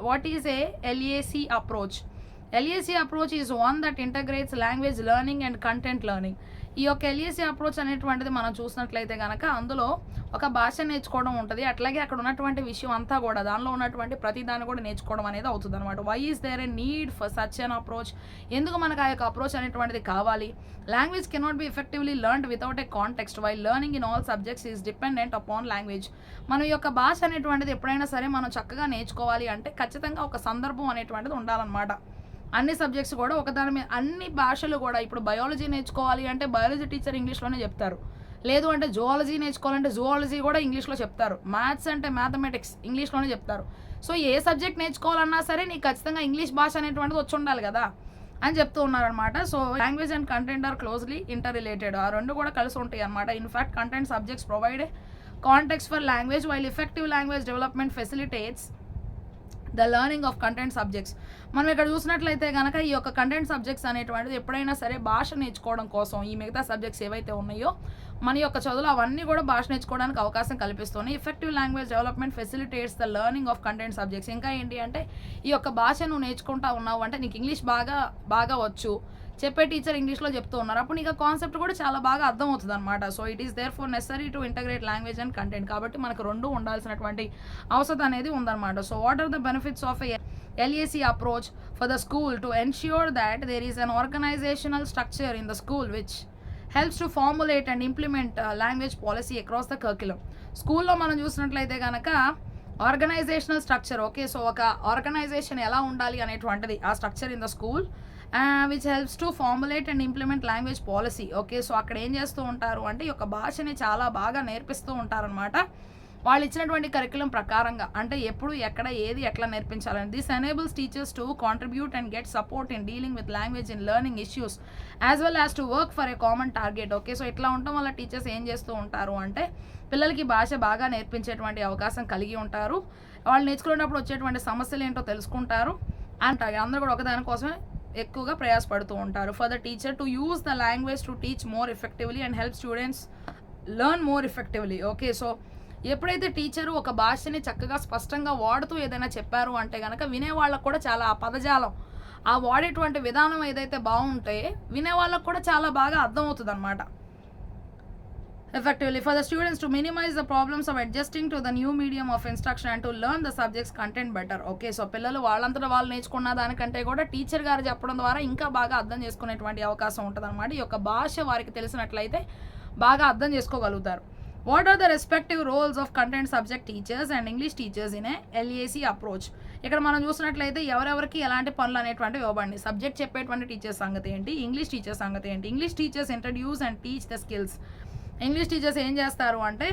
what is a LAC approach? LAC approach is one that integrates language learning and content learning. ఈ యొక్క LAC approach అనేటువంటిది మనం చూసినట్లయితే కనుక అందులో ఒక భాష నేర్చుకోవడం ఉంటుంది, అట్లాగే అక్కడ ఉన్నటువంటి విషయం అంతా కూడా దానిలో ఉన్నటువంటి ప్రతి దాన్ని కూడా నేర్చుకోవడం అనేది అవుతుంది అనమాట. Why is there a need for such an approach? ఎందుకు మనకు ఆ యొక్క అప్రోచ్ అనేటువంటిది కావాలి? Language cannot be effectively learned without a context while learning in all subjects is dependent upon language. మన యొక్క భాష అనేటువంటిది ఎప్పుడైనా సరే మనం చక్కగా నేర్చుకోవాలి అంటే ఖచ్చితంగా ఒక సందర్భం అనేటువంటిది ఉండాలన్నమాట. అన్ని సబ్జెక్ట్స్ కూడా ఒకదాని మీద, అన్ని భాషలు కూడా ఇప్పుడు బయాలజీ నేర్చుకోవాలి అంటే బయాలజీ టీచర్ ఇంగ్లీష్లోనే చెప్తారు, లేదు అంటే జువాలజీ నేర్చుకోవాలంటే జువాలజీ కూడా ఇంగ్లీష్లో చెప్తారు, మ్యాథ్స్ అంటే మ్యాథమెటిక్స్ ఇంగ్లీష్లోనే చెప్తారు. సో ఏ సబ్జెక్ట్ నేర్చుకోవాలన్నా సరే నీకు ఖచ్చితంగా ఇంగ్లీష్ భాష అనేటువంటిది వచ్చి ఉండాలి కదా అని చెప్తూ ఉన్నారనమాట. So language and content or closely inter related, ఆ రెండు కూడా కలిసి ఉంటాయి అనమాట. In fact content subjects provide context for language while effective language development facilitates the learning of content subjects. మనం ఇక్కడ చూసినట్లయితే కనుక ఈ యొక్క కంటెంట్ సబ్జెక్ట్స్ అనేటువంటిది ఎప్పుడైనా సరే భాష నేర్చుకోవడం కోసం ఈ మిగతా సబ్జెక్ట్స్ ఏవైతే ఉన్నాయో మన యొక్క చదువులు అవన్నీ కూడా భాష నేర్చుకోవడానికి అవకాశం కల్పిస్తున్నాయి. Effective language development facilitates the learning of content subjects. ఇంకా ఏంటి అంటే ఈ యొక్క భాష నువ్వు నేర్చుకుంటా ఉన్నావు అంటే నీకు ఇంగ్లీష్ బాగా వచ్చు, చెప్పే టీచర్ ఇంగ్లీష్లో చెప్తూ ఉన్నారు, అప్పుడు నీకు ఆ కాన్సెప్ట్ కూడా చాలా బాగా అర్థమవుతుంది అనమాట. So it is therefore necessary to integrate language and content. కాబట్టి మనకు రెండు ఉండాల్సినటువంటి అవసరం అనేది ఉందన్నమాట. So what are the benefits of a LAC approach for the school to ensure that there is an organizational structure in the school which helps to formulate and implement language policy across the curriculum. స్కూల్లో మనం చూసినట్లయితే కనుక organisational structure, okay, so ఒక organisation ఎలా ఉండాలి అనేటువంటిది ఆ structure in the school which helps to formulate and implement language policy. Okay, so అక్కడ ఏం చేస్తూ ఉంటారు అంటే ఈ యొక్క భాషని చాలా బాగా నేర్పిస్తూ ఉంటారనమాట వాళ్ళు ఇచ్చినటువంటి కరికులం ప్రకారంగా, అంటే ఎప్పుడు ఎక్కడ ఏది ఎట్లా నేర్పించాలని. This enables teachers to contribute and get support in dealing with language in learning issues as well as to work for a common target. Okay, so ఇట్లా ఉండటం వల్ల టీచర్స్ ఏం చేస్తూ ఉంటారు అంటే పిల్లలకి భాష బాగా నేర్పించేటువంటి అవకాశం కలిగి ఉంటారు, వాళ్ళు నేర్చుకునేటప్పుడు వచ్చేటువంటి సమస్యలు ఏంటో తెలుసుకుంటారు అంటారు, అందరూ కూడా ఒకదానికోసమే ఎక్కువగా ప్రయాసపడుతూ ఉంటారు. For the teacher to use the language to teach more effectively and help students learn more effectively. Okay, so ఎప్పుడైతే టీచరు ఒక భాషని చక్కగా స్పష్టంగా వాడుతూ ఏదైనా చెప్పారు అంటే కనుక వినేవాళ్ళకు కూడా చాలా ఆ పదజాలం ఆ వాడేటువంటి విధానం ఏదైతే బాగుంటే వినేవాళ్ళకు కూడా చాలా బాగా అర్థమవుతుంది అనమాట. effectively for the students to minimize the problems of adjusting to the new medium of instruction and to learn the subject's content better. Okay, so పిల్లలు వాళ్ళంతటా వాళ్ళు నేర్చుకున్న దానికంటే కూడా టీచర్ గారు చెప్పడం ద్వారా ఇంకా బాగా అర్థం చేసుకునేటువంటి అవకాశం ఉంటుంది అనమాట. ఈ యొక్క భాష వారికి తెలిసినట్లయితే బాగా అర్థం చేసుకోగలుగుతారు. What are the respective roles of content subject teachers and English teachers in a LAC approach? ఇక్కడ మనం చూసినట్లయితే ఎవరెవరికి ఎలాంటి పనులు అనేటువంటివి ఇవ్వబండి. సబ్జెక్ట్ చెప్పేటువంటి టీచర్స్ సంగతి ఏంటి, ఇంగ్లీష్ టీచర్స్ సంగతి ఏంటి. English teachers introduce and teach the skills. English teachers ఏం చేస్తారు అంటే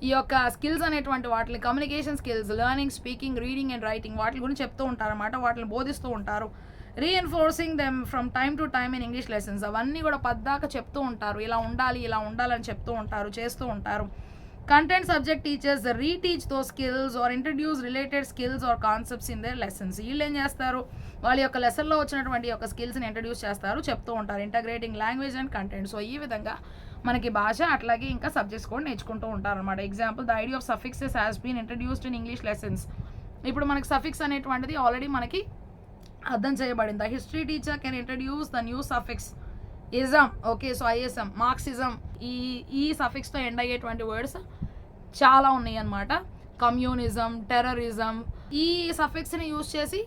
ఈ యొక్క స్కిల్స్ అనేటువంటి వాటిని communication skills, learning, speaking, reading and writing వాటి గురించి చెప్తూ ఉంటారు అన్నమాట, వాటిని బోధిస్తూ ఉంటారు. Reinforcing them from time to time in English lessons, అవన్నీ కూడా పద్దాక చెప్తూ ఉంటారు, ఇలా ఉండాలని చెప్తూ ఉంటారు, చేస్తూ ఉంటారు. Content subject teachers reteach those skills or introduce related skills or concepts in their lessons. వీళ్ళు ఏం చేస్తారు, వాళ్ళ యొక్క లెసన్లో వచ్చినటువంటి యొక్క స్కిల్స్ని ఇంట్రడ్యూస్ చేస్తారు, చెప్తూ ఉంటారు. ఇంటగ్రేటింగ్ లాంగ్వేజ్ అండ్ కంటెంట్. సో ఈ విధంగా మనకి భాష అట్లాగే ఇంకా సబ్జెక్ట్స్ కూడా నేర్చుకుంటూ ఉంటారు అనమాట. Example, the idea of suffixes has been introduced in English lessons. ఇప్పుడు మనకి సఫిక్స్ అనేటువంటిది ఆల్రెడీ మనకి అర్థం చేయబడింది. History teacher can introduce the new suffix ism. Okay, so ISM, Marxism, ఈ సఫిక్స్తో ఎండ్ అయ్యేటువంటి వర్డ్స్ చాలా ఉన్నాయి అన్నమాట. కమ్యూనిజం, టెర్రరిజం, ఈ సఫిక్స్ని యూజ్ చేసి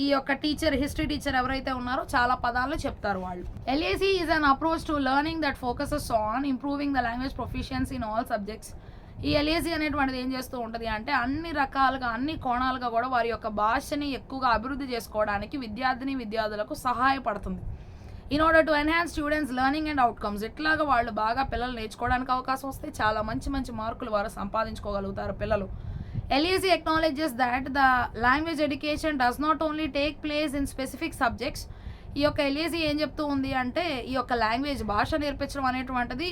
ఈ యొక్క టీచర్, హిస్టరీ టీచర్ ఎవరైతే ఉన్నారో చాలా పదాలు చెప్తారు వాళ్ళు. LAC is an approach to learning that focuses on improving the language proficiency in all subjects. ఈ LAC అనేటువంటిది ఏం చేస్తూ ఉంటుంది అంటే అన్ని రకాలుగా అన్ని కోణాలుగా కూడా వారి యొక్క భాషని ఎక్కువగా అభివృద్ధి చేసుకోవడానికి విద్యార్థులకు సహాయపడుతుంది. In order to enhance students learning and outcomes. ఇట్లాగా వాళ్ళు బాగా పిల్లలు నేర్చుకోవడానికి అవకాశం వస్తే చాలా మంచి మార్కులు వారు సంపాదించుకోగలుగుతారు పిల్లలు. LAC acknowledges that the language education does not only take place in specific subjects. ఈ యొక్క LAC ఏం చెప్తూ ఉంది అంటే ఈ యొక్క లాంగ్వేజ్ భాష నేర్పించడం అనేటువంటిది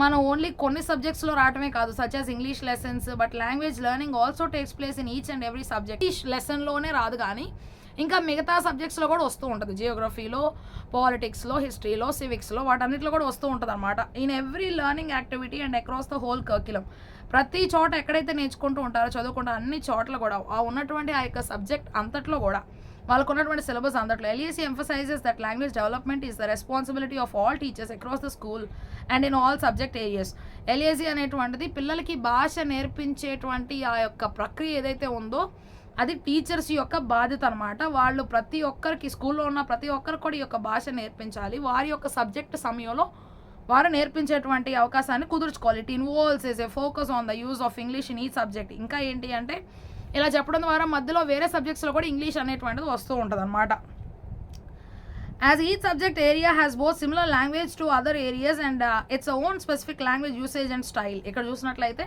మనం ఓన్లీ కొన్ని సబ్జెక్ట్స్లో రావటమే కాదు, such as English lessons, but language learning also takes place in each and every subject. ఈ లెసన్లోనే రాదు కానీ ఇంకా మిగతా సబ్జెక్ట్స్లో కూడా వస్తూ ఉంటుంది, జియోగ్రఫీలో, పాలిటిక్స్లో, హిస్టరీలో, సివిక్స్లో, వాటన్నిటిలో కూడా వస్తూ ఉంటుంది అనమాట. In every learning activity and across the whole curriculum, ప్రతి చోట ఎక్కడైతే నేర్చుకుంటూ ఉంటారో, చదువుకుంటారో అన్ని చోట్ల కూడా ఆ ఉన్నటువంటి ఆ యొక్క సబ్జెక్ట్ అంతట్లో కూడా వాళ్ళకు ఉన్నటువంటి సిలబస్ అంతట్లో LEC emphasises that language development is the responsibility of all teachers across the school and in all subject areas. LAC అనేటువంటిది పిల్లలకి భాష నేర్పించేటువంటి ఆ యొక్క ప్రక్రియ ఏదైతే ఉందో అది టీచర్స్ యొక్క బాధ్యత అనమాట. వాళ్ళు ప్రతి ఒక్కరికి, స్కూల్లో ఉన్న ప్రతి ఒక్కరికి కూడా ఈ యొక్క భాష నేర్పించాలి. వారి యొక్క సబ్జెక్ట్ సమయంలో వారు నేర్పించేటువంటి అవకాశాన్ని కుదుర్చుకోవాలి. It involves a focus on the use of English in ఈ సబ్జెక్ట్. ఇంకా ఏంటి అంటే ఇలా చెప్పడం ద్వారా మధ్యలో వేరే సబ్జెక్ట్స్లో కూడా ఇంగ్లీష్ అనేటువంటిది వస్తూ ఉంటుంది అనమాట. As each subject area has both similar language to other areas and its own specific language usage and style. ఇక్కడ చూసినట్లయితే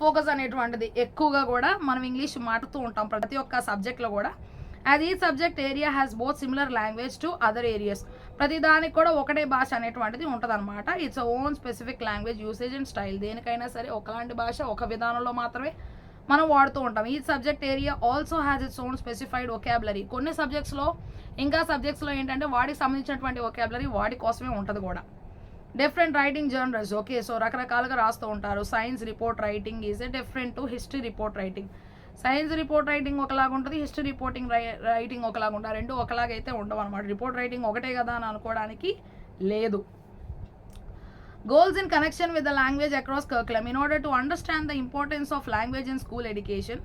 ఫోకస్ అనేటువంటిది ఎక్కువగా కూడా మనం ఇంగ్లీష్ మాట్లాడుతూ ఉంటాం ప్రతి ఒక్క సబ్జెక్ట్లో కూడా. As each subject area has both similar language to other areas, ప్రతి దానికి కూడా ఒకటే భాష అనేటువంటిది ఉంటుంది అనమాట. Its own specific language usage and style. దేనికైనా సరే ఒకలాంటి భాష ఒక విధానంలో మాత్రమే మనం వాడుతూ ఉంటాం. ఈ subject area also has its own specified vocabulary. కొన్ని సబ్జెక్ట్స్లో ఇంకా సబ్జెక్ట్స్లో ఏంటంటే వాటికి సంబంధించినటువంటి వొకాబులరీ వాటి కోసమే ఉంటుంది కూడా. Different writing journals, okay, so రకరకాలుగా రాస్తూ ఉంటారు. Science report writing is a different to history report writing. Science report writing ఒకలాగా ఉంటుంది, హిస్టరీ రిపోర్టింగ్ రైటింగ్ ఒకలాగా ఉంటుంది. రెండు ఒకలాగైతే ఉండవు అనమాట. రిపోర్ట్ రైటింగ్ ఒకటే కదా అని అనుకోవడానికి లేదు. Goals in connection with the language across curriculum. In order to understand the importance of language in school education,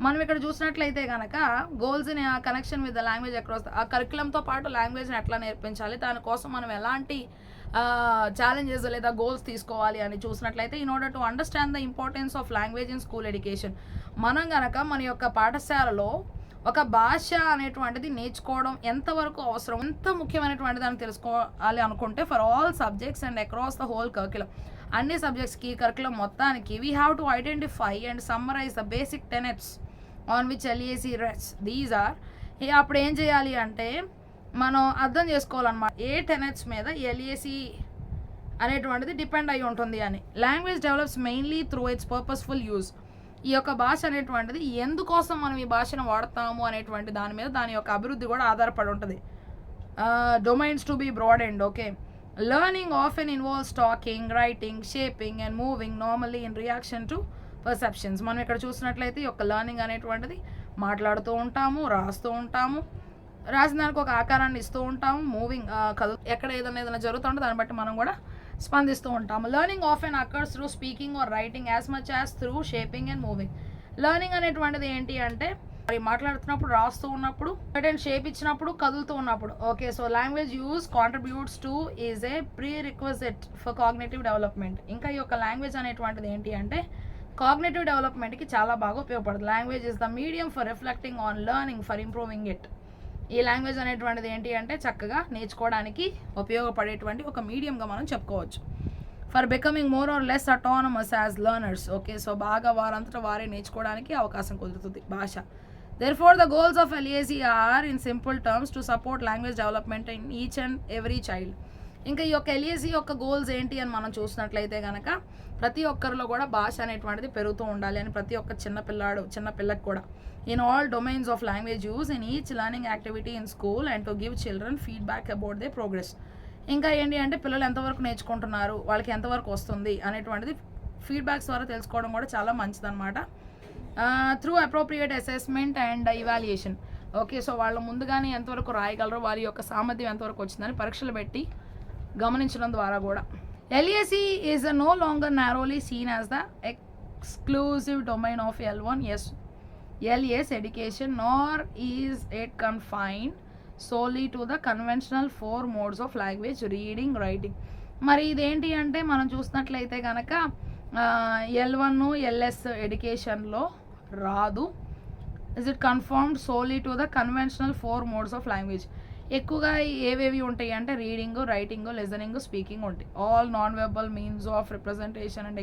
మనం ఇక్కడ చూసినట్లయితే కనుక goals in connection with the language across ఆ కరికులంతో పాటు లాంగ్వేజ్ని ఎట్లా నేర్పించాలి, దానికోసం మనం ఎలాంటి ఛాలెంజెస్ లేదా గోల్స్ తీసుకోవాలి అని చూసినట్లయితే, in order to understand the importance of language in school education, మనం కనుక మన యొక్క పాఠశాలలో ఒక భాష అనేటువంటిది నేర్చుకోవడం ఎంతవరకు అవసరం, ఎంత ముఖ్యమైనటువంటి దాన్ని తెలుసుకోవాలి అనుకుంటే, for all subjects and across the whole curriculum, అన్ని సబ్జెక్ట్స్కి కరికులం మొత్తానికి we have to identify and summarize the basic tenets on which LAC rests. These are, అప్పుడు ఏం చేయాలి అంటే మనం అర్థం చేసుకోవాలన్నమాట ఏ టెనెట్స్ మీద ఎల్ఏసి అనేటువంటిది డిపెండ్ అయి ఉంటుంది అని. Language develops mainly through its purposeful use. ఈ యొక్క భాష అనేటువంటిది ఎందుకోసం మనం ఈ భాషను వాడతాము అనేటువంటి దాని మీద దాని యొక్క అభివృద్ధి కూడా ఆధారపడి ఉంటుంది. Domains to be broad and okay. Learning often involves talking, writing, shaping and moving normally in reaction to perceptions. మనం ఇక్కడ చూసినట్లయితే ఈ యొక్క లెర్నింగ్ అనేటువంటిది మాట్లాడుతూ ఉంటాము, రాస్తూ ఉంటాము, రాసిన దానికి ఒక ఆకారాన్ని ఇస్తూ ఉంటాము, మూవింగ్ ఎక్కడ ఏదైనా జరుగుతుంటే దాన్ని బట్టి మనం కూడా స్పందిస్తూ ఉంటాము. Learning often occurs through speaking or writing as much as through shaping and moving. Learning అనేటువంటిది ఏంటి అంటే మరి మాట్లాడుతున్నప్పుడు, రాస్తూ ఉన్నప్పుడు, సర్టెన్ షేప్ ఇచ్చినప్పుడు, కదులుతూ ఉన్నప్పుడు. Okay, so language use contributes to is a prerequisite for cognitive development. ఇంకా ఈ యొక్క లాంగ్వేజ్ అనేటువంటిది ఏంటి అంటే కాగ్నేటివ్ డెవలప్మెంట్కి చాలా బాగా ఉపయోగపడుతుంది. Language is the medium for reflecting on learning for improving it. ఈ లాంగ్వేజ్ అనేటువంటిది ఏంటి అంటే చక్కగా నేర్చుకోవడానికి ఉపయోగపడేటువంటి ఒక మీడియంగా మనం చెప్పుకోవచ్చు. For becoming more or less autonomous as learners. Okay, so బాగా వారంతటా వారే నేర్చుకోవడానికి అవకాశం కుదురుతుంది భాష. Therefore the goals of LAC are in simple terms to support language development in each and every child. ఇంకా ఈ యొక్క ఎల్ఏసి యొక్క గోల్స్ ఏంటి అని మనం చూసినట్లయితే కనుక ప్రతి ఒక్కరిలో కూడా భాష అనేటువంటిది పెరుగుతూ ఉండాలి అని, ప్రతి ఒక్క చిన్నపిల్లకి కూడా in all domains of language use in each learning activity in school and to give children feedback about their progress. ఇంకా ఏంటి అంటే పిల్లలు ఎంతవరకు నేర్చుకుంటున్నారు, వాళ్ళకి ఎంతవరకు వస్తుంది అనేటువంటిది ఫీడ్బ్యాక్స్ ద్వారా తెలుసుకోవడం కూడా చాలా మంచిదన్నమాట. Through appropriate assessment and evaluation. Okay, so వాళ్ళు ముందుగానే ఎంతవరకు రాయగలరు, వారి యొక్క సామర్థ్యం ఎంతవరకు వచ్చిందని పరీక్షలు పెట్టి గమనించడం ద్వారా కూడా. LAC is no longer narrowly seen as the exclusive domain of LS education, nor is it confined solely to the conventional 4 modes of language, reading, writing. మరి ఇదేంటి అంటే మనం చూసినట్లయితే కనుక L1 LS ఎడ్యుకేషన్లో రాదు. Is it confirmed solely to the conventional 4 modes of language. ఎక్కువగా ఏవేవి ఉంటాయి అంటే రీడింగ్, రైటింగ్, లిజనింగ్, స్పీకింగ్ ఉంటాయి. All non verbal means of representation and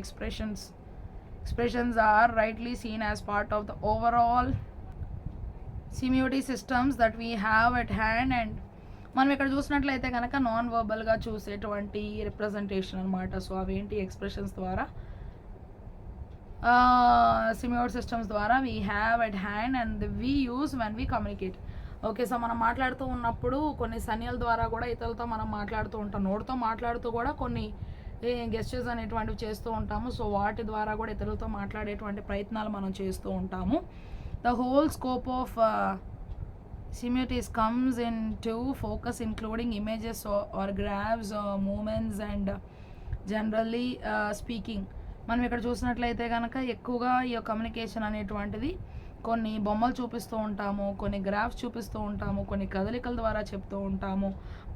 expressions are rightly seen as part of the overall semiotic systems that we have at hand. And మనం ఇక్కడ చూసినట్లయితే కనుక non వర్బల్గా చూసేటువంటి రిప్రజెంటేషన్ అనమాట. సో అవేంటి expressions ద్వారా semiotic systems ద్వారా we have at hand and we use when we communicate. Okay. So మనం మాట్లాడుతూ ఉన్నప్పుడు కొన్ని సంజ్ఞల ద్వారా కూడా ఇతరులతో మనం మాట్లాడుతూ ఉంటాం. నోటితో మాట్లాడుతూ కూడా కొన్ని గెస్చర్స్ అనేటువంటివి చేస్తూ ఉంటాము. సో వాటి ద్వారా కూడా ఇతరులతో మాట్లాడేటువంటి ప్రయత్నాలు మనం చేస్తూ ఉంటాము. The whole scope of semiotics comes into focus including images or graphs or movements and generally speaking. మనం ఇక్కడ చూసినట్లయితే కనుక ఎక్కువగా ఈ కమ్యూనికేషన్ అనేటువంటిది కొన్ని బొమ్మలు చూపిస్తూ ఉంటాము, కొన్ని గ్రాఫ్స్ చూపిస్తూ ఉంటాము, కొన్ని కదలికల ద్వారా చెప్తూ ఉంటాము,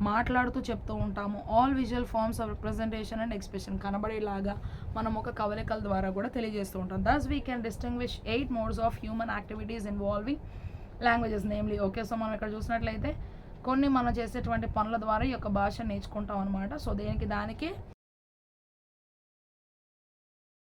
మాట్లాడుతూ చెప్తూ ఉంటాము. All visual forms of representation and expression కనబడేలాగా మనం ఒక కవలికల ద్వారా కూడా తెలియజేస్తూ ఉంటాం. Thus we can distinguish 8 modes of human activities involving languages namely. Okay. So మనం ఇక్కడ చూసినట్లయితే కొన్ని మనం చేసేటువంటి పనుల ద్వారా ఈ యొక్క భాష నేర్చుకుంటాం అనమాట. సో దానికి